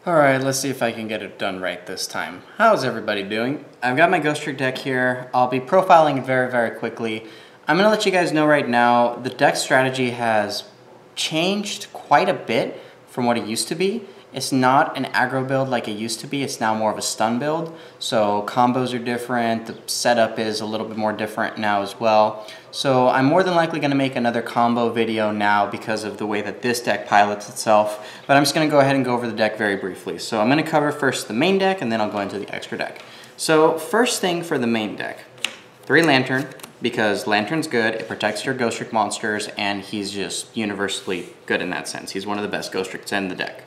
Alright, let's see if I can get it done right this time. How's everybody doing? I've got my Ghostrick deck here. I'll be profiling it very quickly. I'm going to let you guys know right now, the deck strategy has changed quite a bit from what it used to be. It's not an aggro build like it used to be, it's now more of a stun build. So combos are different, the setup is a little bit more different now as well. So I'm more than likely going to make another combo video now because of the way that this deck pilots itself. But I'm just going to go ahead and go over the deck very briefly. So I'm going to cover first the main deck and then I'll go into the extra deck. So first thing for the main deck, 3 Lantern, because Lantern's good, it protects your Ghostrick monsters, and he's just universally good in that sense. He's one of the best Ghostricks in the deck.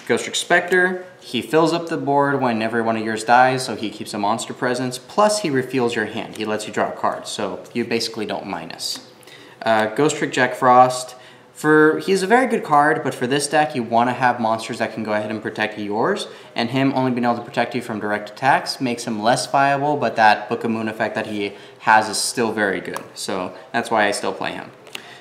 Ghostrick Specter, he fills up the board whenever one of yours dies, so he keeps a monster presence, plus he refuels your hand. He lets you draw a card, so you basically don't minus. Ghostrick Jackfrost, he's a very good card, but for this deck you want to have monsters that can go ahead and protect yours, and him only being able to protect you from direct attacks makes him less viable, but that Book of Moon effect that he has is still very good, so that's why I still play him.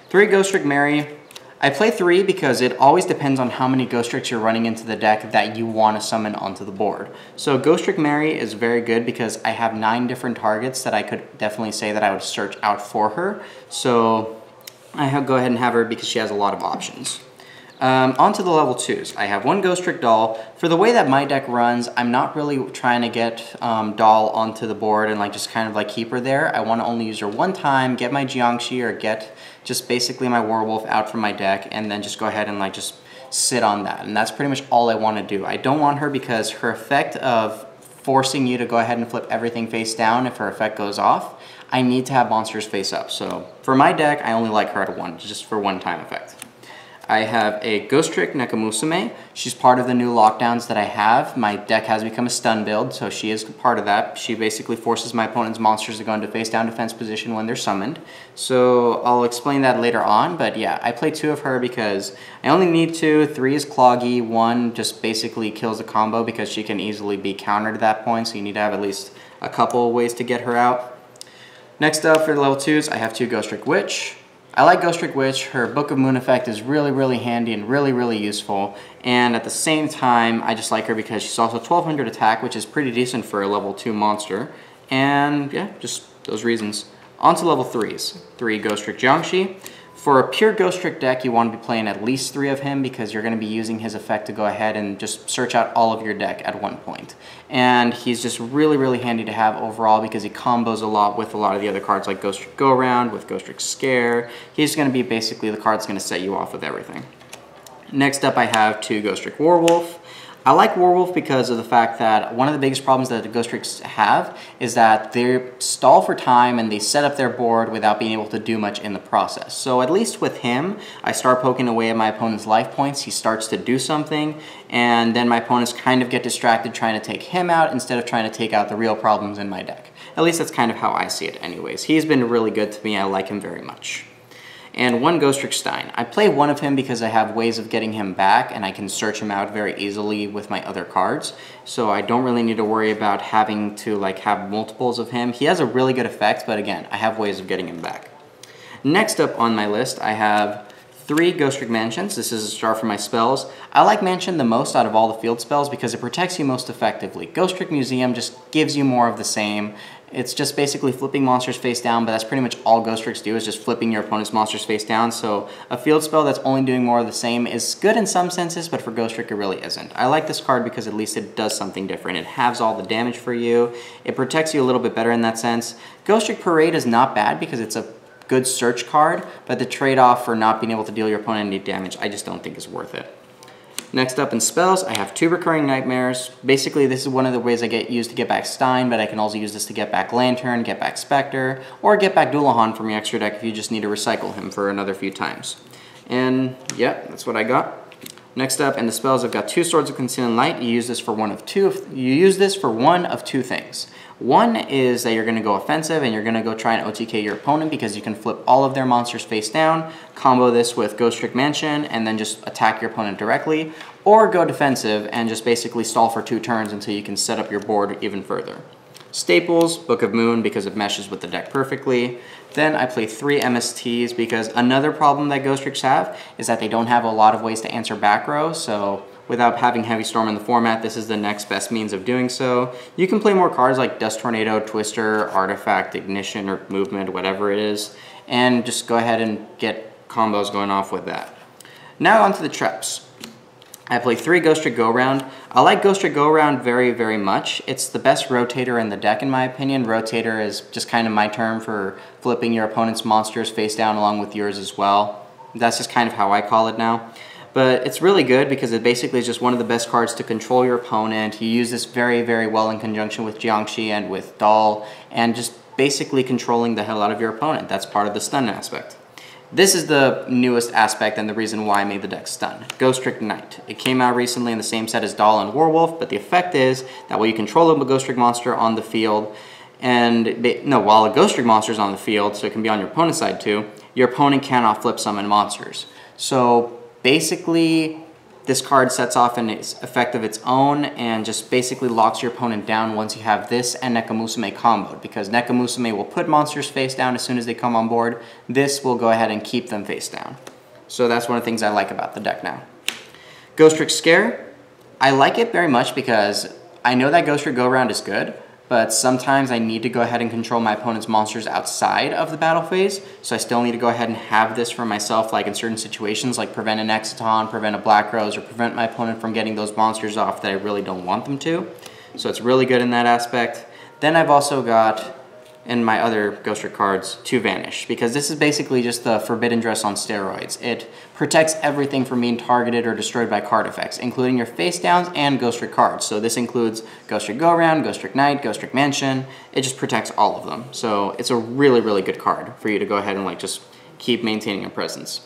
3 Ghostrick Mary. I play 3 because it always depends on how many Ghostricks you're running into the deck that you want to summon onto the board. So Ghostrick Mary is very good because I have 9 different targets that I could definitely say that I would search out for her. So I go ahead and have her because she has a lot of options. On to the level 2s. I have 1 Ghostrick Doll. For the way that my deck runs, I'm not really trying to get Doll onto the board and just kind of keep her there. I want to only use her one time, get my Jiangshi or get just basically my Warwolf out from my deck, and then just go ahead and just sit on that. And that's pretty much all I want to do. I don't want her because her effect of forcing you to go ahead and flip everything face down if her effect goes off, I need to have monsters face up. So for my deck, I only like her at 1, just for one time effect. I have a Ghostrick Nekomusume. She's part of the new lockdowns that I have. My deck has become a stun build, so she is part of that. She basically forces my opponent's monsters to go into face down defense position when they're summoned. So I'll explain that later on, but yeah, I play 2 of her because I only need 2. 3 is cloggy. 1 just basically kills the combo because she can easily be countered at that point, so you need to have at least a couple ways to get her out. Next up for the level 2s, I have 2 Ghostrick Witch. I like Ghostrick Witch. Her Book of Moon effect is really handy and really useful, and at the same time I just like her because she's also 1200 attack, which is pretty decent for a level 2 monster, and yeah, just those reasons. On to level 3s. 3 Ghostrick Jiangshi. For a pure Ghostrick deck, you want to be playing at least 3 of him because you're going to be using his effect to go ahead and just search out all of your deck at one point. And he's just really handy to have overall because he combos a lot with a lot of the other cards like Ghostrick-Go-Round, with Ghostrick Scare. He's going to be basically the card that's going to set you off with everything. Next up I have 2 Ghostrick Warwolf. I like Warwolf because of the fact that one of the biggest problems that the Ghostricks have is that they stall for time and they set up their board without being able to do much in the process. So at least with him, I start poking away at my opponent's life points, he starts to do something, and then my opponents kind of get distracted trying to take him out instead of trying to take out the real problems in my deck. At least that's kind of how I see it anyways. He's been really good to me, I like him very much. And 1 Ghostrick Stein. I play 1 of him because I have ways of getting him back and I can search him out very easily with my other cards. So I don't really need to worry about having to have multiples of him. He has a really good effect, but again, I have ways of getting him back. Next up on my list, I have 3 Ghostrick Mansions. This is a star for my spells. I like Mansion the most out of all the field spells because it protects you most effectively. Ghostrick Museum just gives you more of the same. It's just basically flipping monsters face down, but that's pretty much all Ghostricks do, is just flipping your opponent's monsters face down. So a field spell that's only doing more of the same is good in some senses, but for Ghostrick it really isn't. I like this card because at least it does something different. It halves all the damage for you. It protects you a little bit better in that sense. Ghostrick Parade is not bad because it's a good search card, but the trade-off for not being able to deal your opponent any damage, I just don't think is worth it. Next up in spells, I have 2 Recurring Nightmares. Basically, this is one of the ways I use to get back Stein, but I can also use this to get back Lantern, get back Specter, or get back Dullahan from your extra deck if you just need to recycle him for another few times. And yeah, that's what I got. Next up in the spells, I've got 2 Swords of Concealing Light. You use this for one of two things. One is that you're going to go offensive and you're going to go try and OTK your opponent because you can flip all of their monsters face down, combo this with Ghostrick Mansion, and then just attack your opponent directly, or go defensive and just basically stall for 2 turns until you can set up your board even further. Staples, Book of Moon because it meshes with the deck perfectly. Then I play 3 MSTs because another problem that Ghostricks have is that they don't have a lot of ways to answer back row, so without having Heavy Storm in the format, this is the next best means of doing so. You can play more cards like Dust Tornado, Twister, Artifact, Ignition, or Movement, whatever it is, and just go ahead and get combos going off with that. Now onto the traps. I play 3 Ghostrick Go-Round. I like Ghostrick Go-Round very, very much. It's the best rotator in the deck in my opinion. Rotator is just kind of my term for flipping your opponent's monsters face down along with yours as well. That's just kind of how I call it now. But it's really good because it basically is just one of the best cards to control your opponent. You use this very, very well in conjunction with Jiangshi and with Doll, and just basically controlling the hell out of your opponent. That's part of the stun aspect. This is the newest aspect and the reason why I made the deck stun. Ghostrick Night. It came out recently in the same set as Doll and Warwolf, but the effect is that while you control a Ghostrick monster on the field, while a Ghostrick monster is on the field, so it can be on your opponent's side too, your opponent cannot flip summon monsters. So basically, this card sets off an effect of its own and just basically locks your opponent down once you have this and Nekomusume comboed, because Nekomusume will put monsters face down as soon as they come on board. This will go ahead and keep them face down. So that's one of the things I like about the deck now. Ghostrick Scare. I like it very much because I know that Ghostrick Go-Round is good, but sometimes I need to go ahead and control my opponent's monsters outside of the battle phase, so I still need to go ahead and have this for myself, like in certain situations, like prevent an Exiton, prevent a Black Rose, or prevent my opponent from getting those monsters off that I really don't want them to. So it's really good in that aspect. Then I've also got, in my other Ghostrick cards, 2 Vanish, because this is basically just the Forbidden Dress on steroids. It protects everything from being targeted or destroyed by card effects, including your face downs and Ghostrick cards. So this includes Ghostrick Go-Round, Ghostrick Night, Ghostrick Mansion. It just protects all of them. So it's a really, really good card for you to go ahead and like just keep maintaining a presence.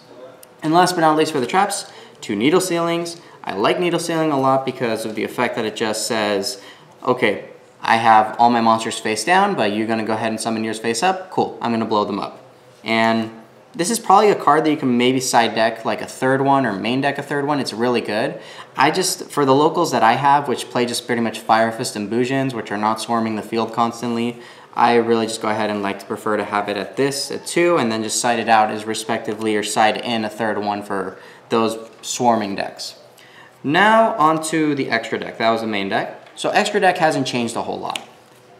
And last but not least for the traps, 2 Needle Sealings. I like Needle Sealing a lot because of the effect that it just says, okay, I have all my monsters face down, but you're going to go ahead and summon yours face up. Cool, I'm going to blow them up. And this is probably a card that you can maybe side deck like a 3rd one or main deck a 3rd one. It's really good. For the locals that I have, which play just pretty much Fire Fist and Bujins, which are not swarming the field constantly, I really just go ahead and like to prefer to have it at this, at 2, and then just side it out as respectively, or side in a 3rd one for those swarming decks. Now onto the extra deck. That was the main deck. So extra deck hasn't changed a whole lot.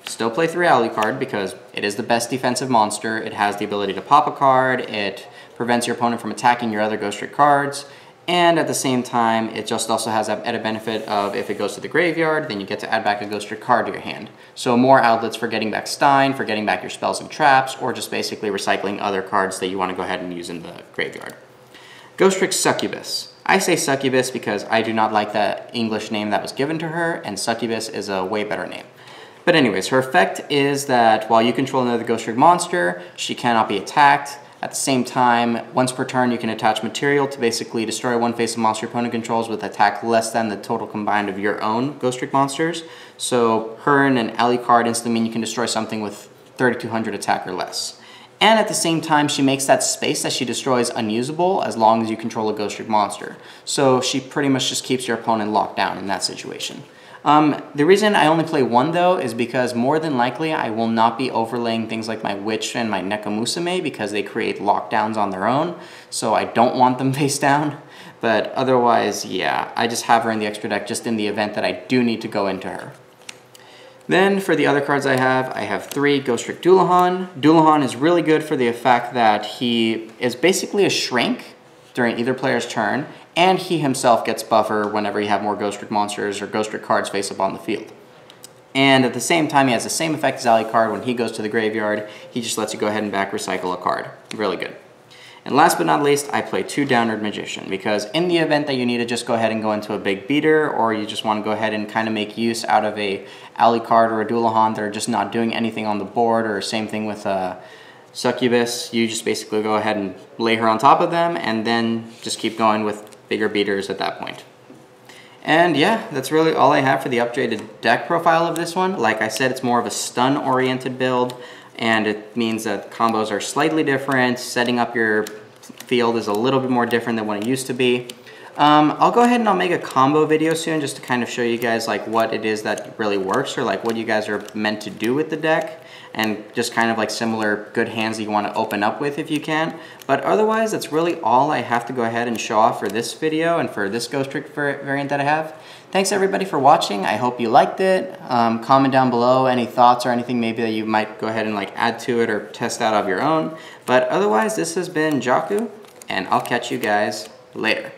Still play 3 Alucard because it is the best defensive monster. It has the ability to pop a card, it prevents your opponent from attacking your other Ghostrick cards, and at the same time, it just also has a benefit of if it goes to the graveyard, then you get to add back a Ghostrick card to your hand. So more outlets for getting back Stein, for getting back your spells and traps, or just basically recycling other cards that you want to go ahead and use in the graveyard. Ghostrick Succubus. I say Succubus because I do not like that English name that was given to her, and Succubus is a way better name. But anyways, her effect is that while you control another Ghostrick monster, she cannot be attacked. At the same time, once per turn, you can attach material to basically destroy one face of monster your opponent controls with attack less than the total combined of your own Ghostrick monsters. So her and an Alucard instantly mean you can destroy something with 3200 attack or less. And at the same time, she makes that space that she destroys unusable as long as you control a Ghostrick monster. So she pretty much just keeps your opponent locked down in that situation. The reason I only play 1 though is because more than likely I will not be overlaying things like my Witch and my Nekomusume because they create lockdowns on their own. So I don't want them face down. But otherwise, yeah, I just have her in the extra deck just in the event that I do need to go into her. Then for the other cards I have 3 Ghostrick Dullahan. Dullahan is really good for the effect that he is basically a shrink during either player's turn, and he himself gets buffer whenever you have more Ghostrick monsters or Ghostrick cards face up on the field. And at the same time, he has the same effect as Alucard. When he goes to the graveyard, he just lets you go ahead and back recycle a card. Really good. And last but not least, I play 2 Downerd Magician, because in the event that you need to just go ahead and go into a big beater, or you just want to go ahead and kind of make use out of a Alucard or a Dullahan that are just not doing anything on the board, or same thing with Succubus, you just basically go ahead and lay her on top of them, and then just keep going with bigger beaters at that point. And yeah, that's really all I have for the updated deck profile of this one. Like I said, it's more of a stun-oriented build, and it means that combos are slightly different. Setting up your field is a little bit more different than what it used to be. I'll go ahead and I'll make a combo video soon just to kind of show you guys like what it is that really works, or like what you guys are meant to do with the deck. and just kind of like similar good hands that you want to open up with if you can. But otherwise, that's really all I have to go ahead and show off for this video and for this Ghostrick variant that I have. Thanks everybody for watching. I hope you liked it. Comment down below any thoughts or anything maybe that you might go ahead and like add to it or test out of your own. But otherwise, this has been Jaku, and I'll catch you guys later.